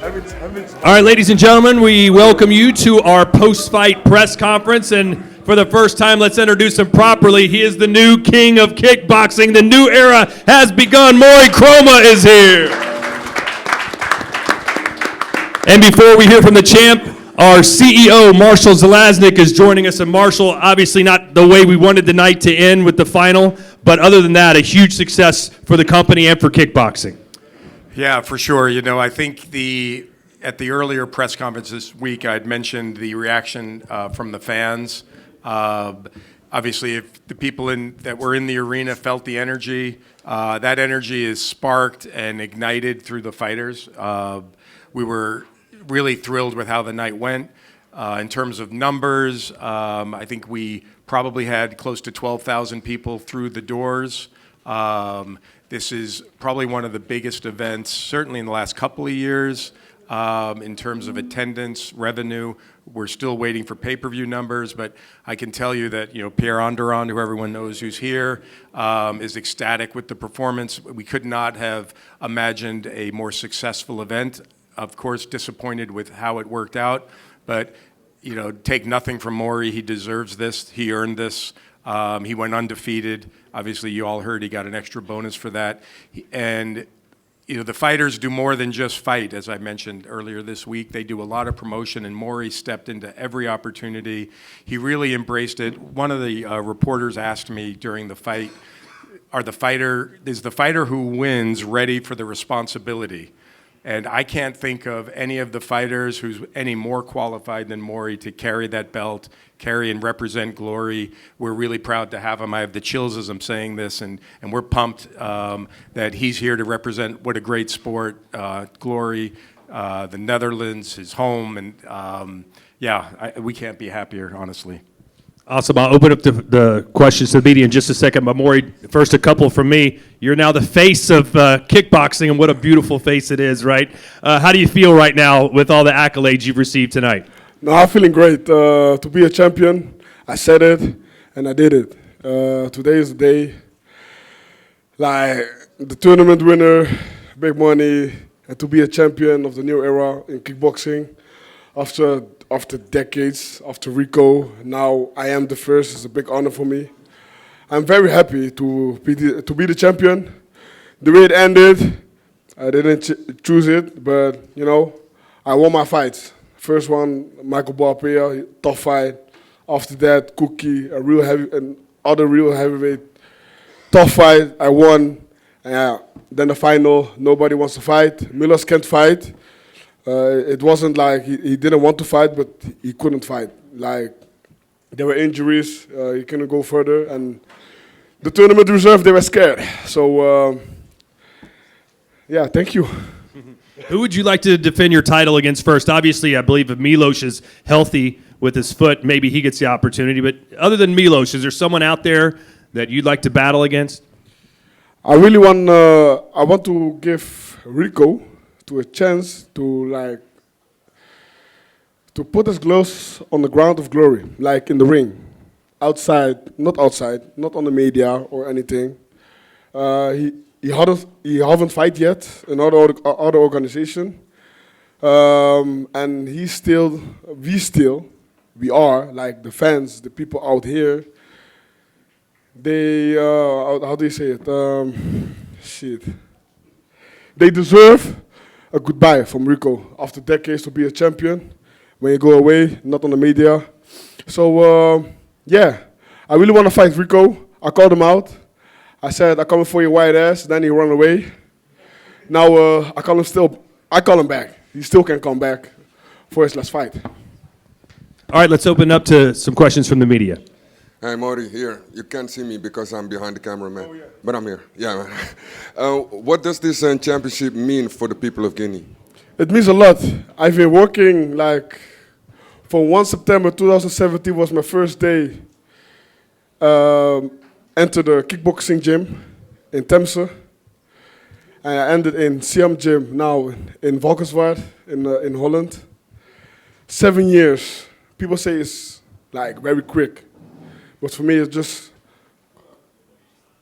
All right, ladies and gentlemen, we welcome you to our post-fight press conference. And for the first time, let's introduce him properly. He is the new king of kickboxing. The new era has begun. Maury Chroma is here. And before we hear from the champ, our CEO, Marshall Zelaznik, is joining us. And Marshall, obviously not the way we wanted the night to end with the final, but other than that, a huge success for the company and for kickboxing. Yeah, for sure. You know, I think at the earlier press conference this week, I'd mentioned the reaction from the fans. Obviously, if the people that were in the arena felt the energy, that energy is sparked and ignited through the fighters. We were really thrilled with how the night went. In terms of numbers, I think we probably had close to 12,000 people through the doors. This is probably one of the biggest events, certainly in the last couple of years, in terms of attendance, revenue. We're still waiting for pay-per-view numbers, but I can tell you that Pierre Onderon, who everyone knows who's here, is ecstatic with the performance. We could not have imagined a more successful event. Of course, disappointed with how it worked out, but take nothing from Maury. He deserves this. He earned this. He went undefeated. Obviously, you all heard he got an extra bonus for that. And the fighters do more than just fight, as I mentioned earlier this week. They do a lot of promotion, and Maury stepped into every opportunity. He really embraced it. One of the reporters asked me during the fight, is the fighter who wins ready for the responsibility? And I can't think of any of the fighters who's any more qualified than Maury to carry that belt, carry and represent Glory. We're really proud to have him. I have the chills as I'm saying this, and we're pumped that he's here to represent what a great sport, Glory, the Netherlands, his home, and we can't be happier, honestly. Awesome. I'll open up the questions to the media in just a second. But Maury, first a couple from me. You're now the face of kickboxing, and what a beautiful face it is, right? How do you feel right now with all the accolades you've received tonight? No, I'm feeling great. To be a champion, I said it, and I did it. Today is the day. Like, the tournament winner, big money, and to be a champion of the new era in kickboxing after decades, after Rico, now I am the first. It's a big honor for me. I'm very happy to be the champion. The way it ended, I didn't choose it, but I won my fights. First one, Michael Barpea, tough fight. After that, Cookie, another real heavyweight, tough fight. I won. Then the final, nobody wants to fight. Milos can't fight. It wasn't like he didn't want to fight, but he couldn't fight. Like, there were injuries, he couldn't go further, and the tournament reserve, they were scared. So, thank you. Who would you like to defend your title against first? Obviously, I believe if Milos is healthy with his foot, maybe he gets the opportunity. But other than Milos, is there someone out there that you'd like to battle against? I want to give Rico a chance to put his gloves on the ground of Glory, like in the ring, outside, not on the media or anything. He haven't fight yet in other organization, and we are like the fans, the people out here. They how do you say it? They deserve a goodbye from Rico after decades to be a champion. When you go away, not on the media. So I really want to fight Rico. I called him out. I said, "I'm coming for your white ass." Then he ran away. Now I call him back. He still can come back for his last fight. All right, let's open up to some questions from the media. Hey, Maury, here. You can't see me because I'm behind the camera, man. Oh, yeah. But I'm here. Yeah, man. What does this championship mean for the people of Guinea? It means a lot. I've been working from 1 September 2017 was my first day. Entered the kickboxing gym in Temse. And I ended in Siam gym now in Valkenswaard in Holland. 7 years. People say it's very quick. But for me, it's just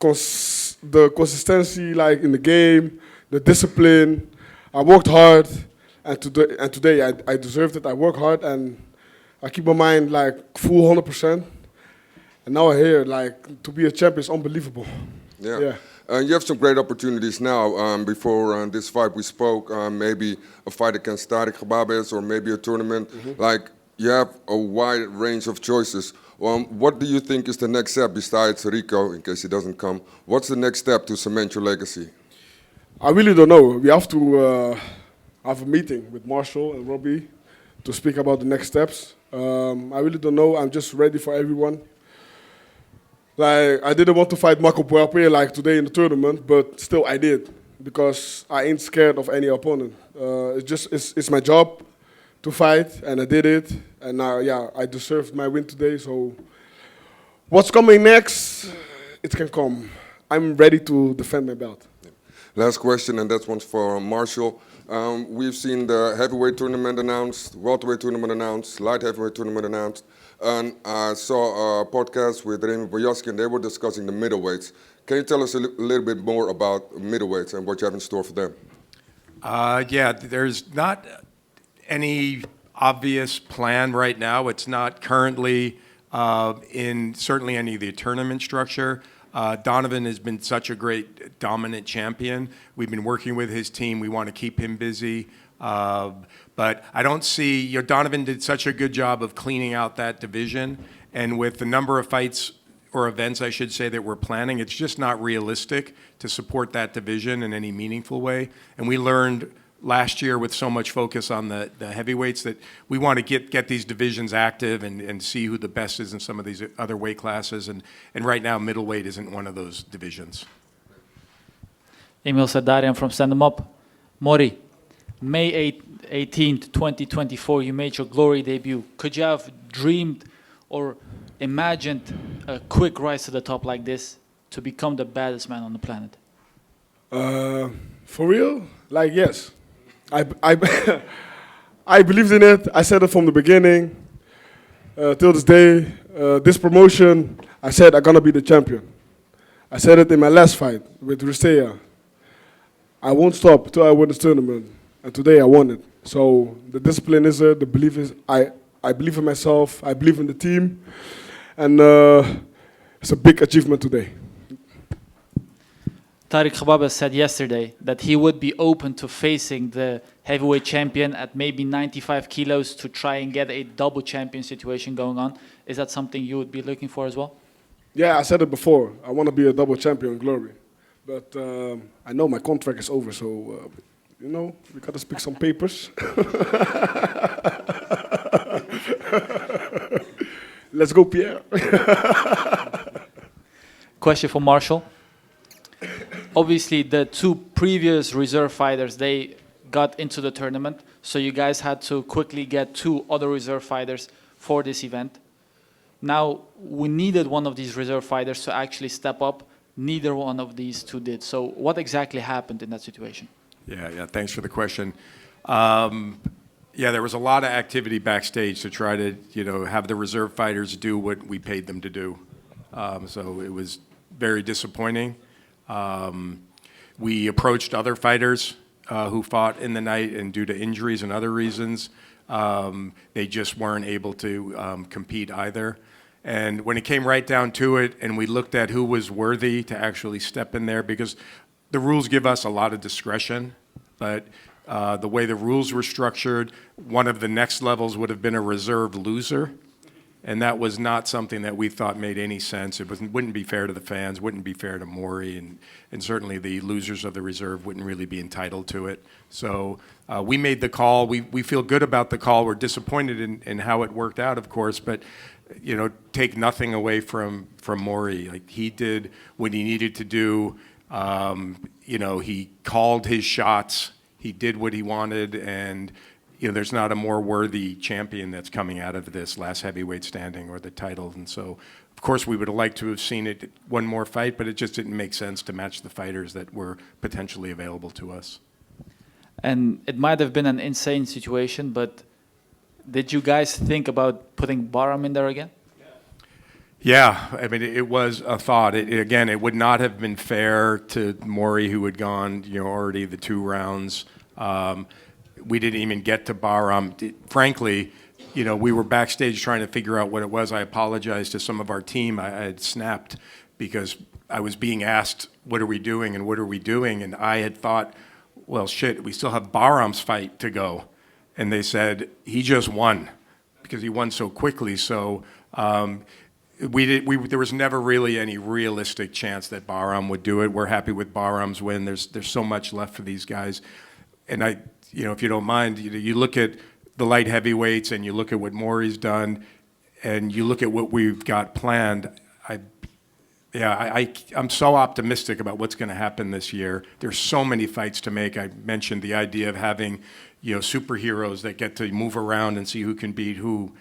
the consistency, in the game, the discipline. I worked hard, and today I deserved it. I work hard and I keep my mind like full 100%. And now I'm here, like to be a champion is unbelievable. Yeah. Yeah. You have some great opportunities now. Before this fight, we spoke maybe a fight against Tariq Khababez or maybe a tournament. Like you have a wide range of choices. What do you think is the next step besides Rico, in case he doesn't come? What's the next step to cement your legacy? I really don't know. We have to have a meeting with Marshall and Robbie to speak about the next steps. I really don't know. I'm just ready for everyone. Like I didn't want to fight Marco Boape like today in the tournament, but still I did because I ain't scared of any opponent. It's my job to fight, and I did it. And now, yeah, I deserved my win today. So, what's coming next? It can come. I'm ready to defend my belt. Last question, and that one's for Marshall. We've seen the heavyweight tournament announced, welterweight tournament announced, light heavyweight tournament announced, and I saw a podcast with Remy Boyaski, and they were discussing the middleweights. Can you tell us a little bit more about middleweights and what you have in store for them? Yeah, there's not any obvious plan right now. It's not currently in certainly any of the tournament structure. Donovan has been such a great dominant champion. We've been working with his team. We want to keep him busy. But I don't see, Donovan did such a good job of cleaning out that division. And with the number of fights or events, I should say, that we're planning, it's just not realistic to support that division in any meaningful way. And we learned last year with so much focus on the heavyweights that we want to get these divisions active and see who the best is in some of these other weight classes. And right now, middleweight isn't one of those divisions. Emil Sadarian from Stand 'Em Up. Mori, May 18th, 2024, you made your glory debut. Could you have dreamed or imagined a quick rise to the top like this to become the baddest man on the planet? For real? Like, yes. I believed in it. I said it from the beginning. Till this day, this promotion, I said I'm going to be the champion. I said it in my last fight with Rustea. I won't stop till I win this tournament. And today I won it. So the discipline is there. The belief is, I believe in myself. I believe in the team. And it's a big achievement today. Tariq Khababez said yesterday that he would be open to facing the heavyweight champion at maybe 95 kilos to try and get a double champion situation going on. Is that something you would be looking for as well? Yeah, I said it before. I want to be a double champion in Glory. But I know my contract is over, so, we got to speak some papers. Let's go, Pierre. Question for Marshall. Obviously, the two previous reserve fighters, they got into the tournament, so you guys had to quickly get two other reserve fighters for this event. Now, we needed one of these reserve fighters to actually step up. Neither one of these two did. So what exactly happened in that situation? Yeah, thanks for the question. Yeah, there was a lot of activity backstage to try to, have the reserve fighters do what we paid them to do. So it was very disappointing. We approached other fighters who fought in the night, and due to injuries and other reasons, they just weren't able to compete either. And when it came right down to it, and we looked at who was worthy to actually step in there, because the rules give us a lot of discretion, but the way the rules were structured, one of the next levels would have been a reserve loser. And that was not something that we thought made any sense. It wouldn't be fair to the fans, wouldn't be fair to Maury, and certainly the losers of the reserve wouldn't really be entitled to it. So we made the call. We feel good about the call. We're disappointed in how it worked out, of course, but take nothing away from Maury. Like, he did what he needed to do. He called his shots. He did what he wanted, and there's not a more worthy champion that's coming out of this last heavyweight standing or the title. And so, of course, we would have liked to have seen it one more fight, but it just didn't make sense to match the fighters that were potentially available to us. And it might have been an insane situation, but did you guys think about putting Baram in there again? Yeah, I mean, it was a thought. Again, it would not have been fair to Maury, who had gone, already the 2 rounds. we didn't even get to Bahram. Frankly, you know, we were backstage trying to figure out what it was. I apologized to some of our team. I had snapped because I was being asked, what are we doing and what are we doing? And I had thought, well, shit, we still have Bahram's fight to go. And they said, he just won because he won so quickly. So there was never really any realistic chance that Bahram would do it. We're happy with Bahram's win. There's so much left for these guys. And you know, if you don't mind, you look at the light heavyweights and you look at what Maury's done and you look at what we've got planned, I'm so optimistic about what's going to happen this year. There's so many fights to make. I mentioned the idea of having, you know, superheroes that get to move around and see who can beat who.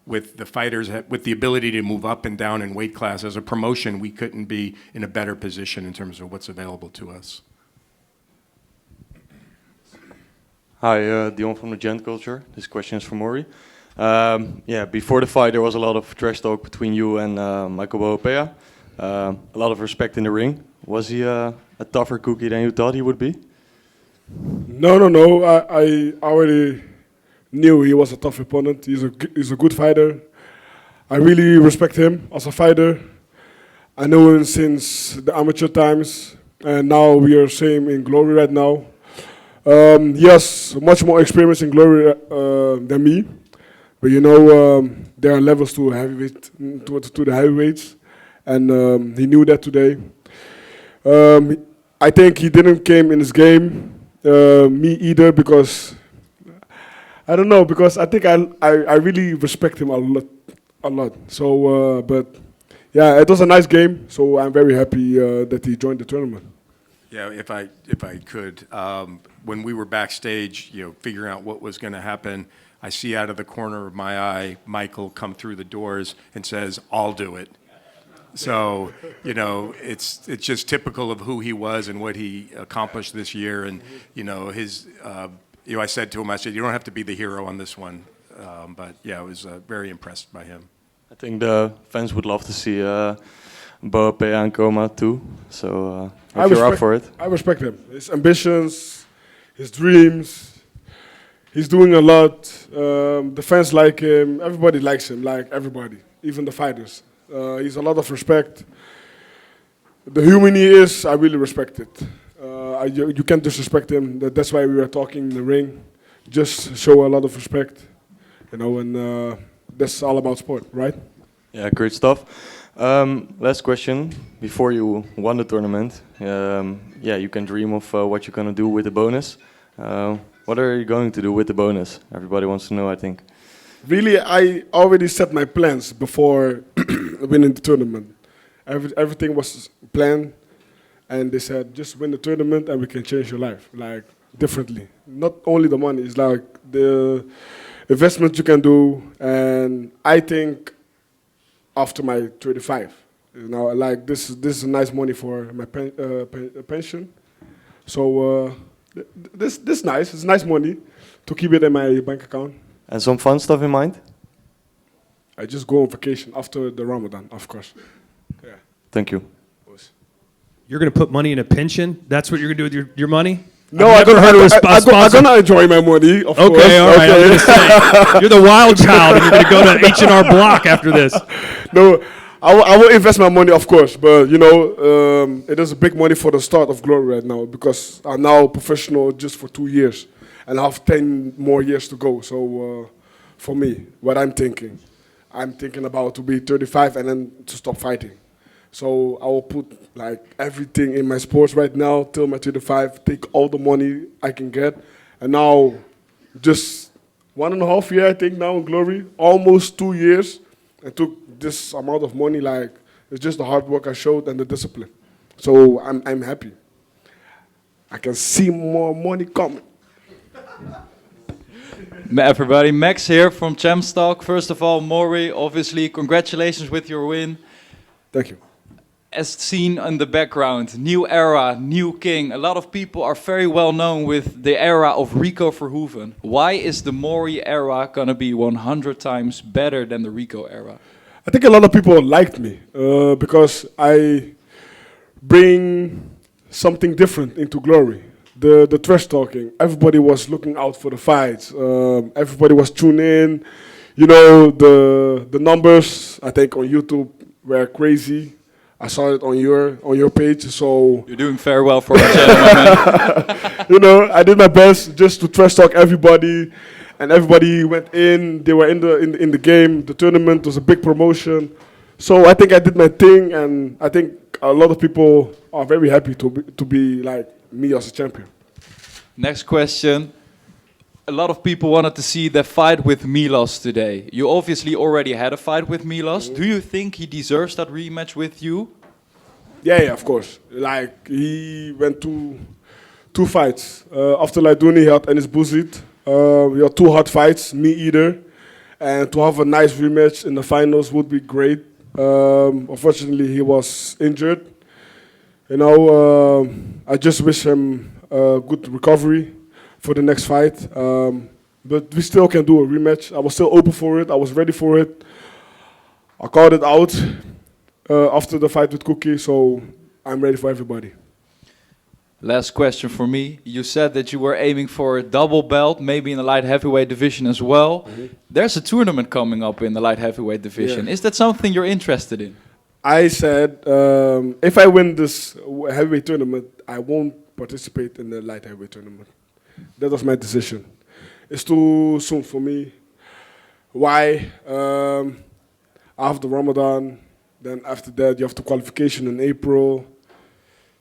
With the fighters, with the ability to move up and down in weight class as a promotion, we couldn't be in a better position in terms of what's available to us. Hi, Dion from the Gent Culture. This question is for Maury. Yeah, before the fight, there was a lot of trash talk between you and Michael Boapea. A lot of respect in the ring. Was he a tougher cookie than you thought he would be? No. I already knew he was a tough opponent. He's a good fighter. I really respect him as a fighter. I know him since the amateur times, and now we are same in Glory right now. He has much more experience in Glory than me, but you know there are levels to heavyweight to the heavyweights, and he knew that today. I think he didn't came in his game, me either, because I don't know, because I think I really respect him a lot. So, but yeah, it was a nice game. So I'm very happy that he joined the tournament. Yeah, if I could, when we were backstage, you know, figuring out what was going to happen, I see out of the corner of my eye Michael come through the doors and says, "I'll do it." So, you know, it's just typical of who he was and what he accomplished this year, and you know his. You know, I said to him, I said, "You don't have to be the hero on this one," but yeah, I was very impressed by him. I think the fans would love to see Boapea and Coma too. So if you're up for it. I respect him. His ambitions, his dreams. He's doing a lot. The fans like him. Everybody likes him. Like everybody, even the fighters. He's a lot of respect. The human he is, I really respect it. You can't disrespect him. That's why we were talking in the ring. Just show a lot of respect, you know, and that's all about sport, right? Yeah, great stuff. Last question. Before you won the tournament, yeah, you can dream of what you're going to do with the bonus. What are you going to do with the bonus? Everybody wants to know, I think. Really, I already set my plans before winning the tournament. Everything was planned. And they said, just win the tournament and we can change your life, like, differently. Not only the money, it's like the investment you can do. And I think after my 35, you know, like this is nice money for my pension. So this nice, it's nice money to keep it in my bank account. And some fun stuff in mind? I just go on vacation after the Ramadan, of course. Yeah. Thank you. You're going to put money in a pension? That's what you're going to do with your money? No, I'm going to enjoy my money, of course. Okay, all right. I was going to say, you're the wild child, and you're going to go to H&R Block after this. No, I will invest my money, of course. But, you know, it is a big money for the start of Glory right now because I'm now professional just for 2 years. And I have 10 more years to go. So, for me, what I'm thinking about to be 35 and then to stop fighting. So I will put like everything in my sports right now till my 35, take all the money I can get. And now just 1.5 years, I think now in Glory, almost 2 years. I took this amount of money, like it's just the hard work I showed and the discipline. So I'm happy. I can see more money coming. Everybody, Max here from Champs Talk. First of all, Maury, obviously, congratulations with your win. Thank you. As seen in the background, new era, new king. A lot of people are very well known with the era of Rico Verhoeven. Why is the Maury era gonna be 100 times better than the Rico era? I think a lot of people liked me because I bring something different into Glory. the trash talking. Everybody was looking out for the fights. Everybody was tuning in. You know, the numbers, I think, on YouTube were crazy. I saw it on your page, so You're doing very well for a gentleman. you know, I did my best just to trash talk everybody, and everybody went in. They were in the game. The tournament was a big promotion, so I think I did my thing, and I think a lot of people are very happy to be like me as a champion. Next question. A lot of people wanted to see the fight with Milos today. You obviously already had a fight with Milos. Do you think he deserves that rematch with you? Yeah, of course. Like, he went two fights. After Laiduni, he had Enis Bouzid. We had 2 hard fights, me either. And to have a nice rematch in the finals would be great. Unfortunately, he was injured. You know, I just wish him a good recovery for the next fight. But we still can do a rematch. I was still open for it. I was ready for it. I called it out after the fight with Cookie, so I'm ready for everybody. Last question for me. You said that you were aiming for a double belt, maybe in the light heavyweight division as well. There's a tournament coming up in the light heavyweight division. Yeah. Is that something you're interested in? I said, if I win this heavyweight tournament, I won't participate in the light heavyweight tournament. That was my decision. It's too soon for me. Why? After Ramadan, then after that you have the qualification in April.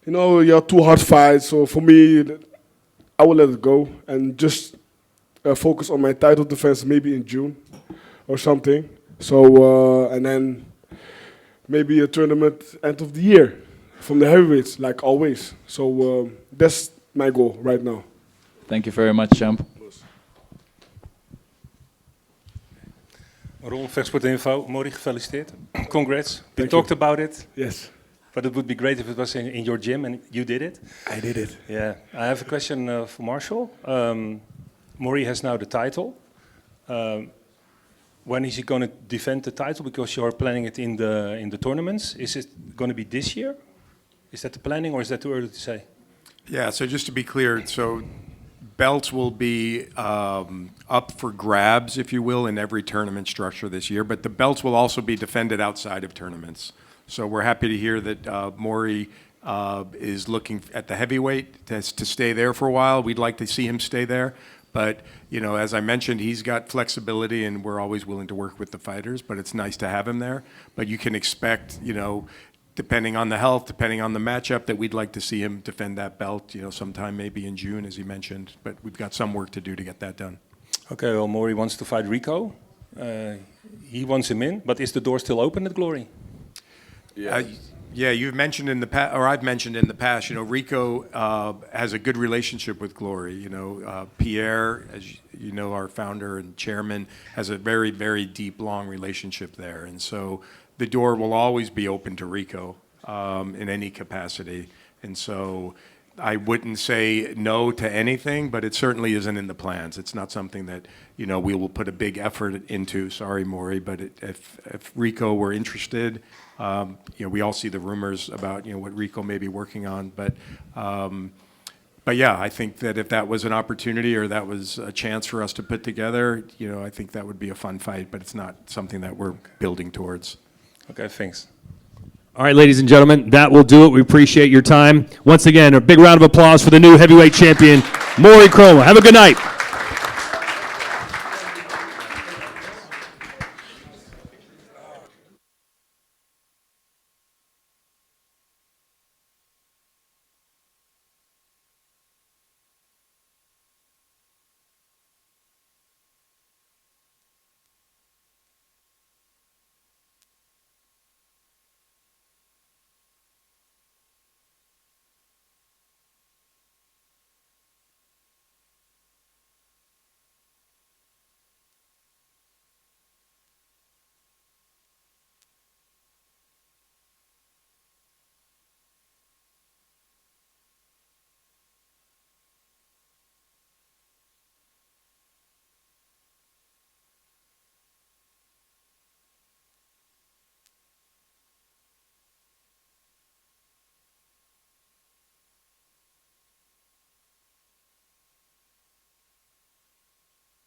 You know, you have 2 hard fights, so for me, I will let it go and just focus on my title defense maybe in June or something. So, and then maybe a tournament end of the year from the heavyweights, like always. So that's my goal right now. Thank you very much, champ. Ron, Vechtsport Info. Mori, gefeliciteerd. Congrats. We talked about it. Yes. But it would be great if it was in your gym and you did it. I did it. Yeah. I have a question for Marshall. Mori has now the title. When is he going to defend the title? Because you are planning it in the tournaments. Is it going to be this year? Is that the planning, or is that too early to say? Yeah, so just to be clear, so belts will be up for grabs, if you will, in every tournament structure this year, but the belts will also be defended outside of tournaments. So we're happy to hear that Mori is looking at the heavyweight to stay there for a while. We'd like to see him stay there. But, you know, as I mentioned, he's got flexibility, and we're always willing to work with the fighters, but it's nice to have him there. But you can expect, you know, depending on the health, depending on the matchup, that we'd like to see him defend that belt, you know, sometime maybe in June, as he mentioned. But we've got some work to do to get that done. Okay, well, Mori wants to fight Rico. He wants him in, but is the door still open at Glory? Yeah, you've mentioned in the past, or I've mentioned in the past, you know, Rico has a good relationship with Glory. You know, Pierre, as you know, our founder and chairman, has a very, very deep, long relationship there. And so the door will always be open to Rico in any capacity. And so I wouldn't say no to anything, but it certainly isn't in the plans. It's not something that, you know, we will put a big effort into. Sorry, Maury, but if Rico were interested, you know, we all see the rumors about, you know, what Rico may be working on. But yeah, I think that if that was an opportunity or that was a chance for us to put together, you know, I think that would be a fun fight, but it's not something that we're building towards. Okay, thanks. All right, ladies and gentlemen, that will do it. We appreciate your time. Once again, a big round of applause for the new heavyweight champion, Maury Chroma. Have a good night.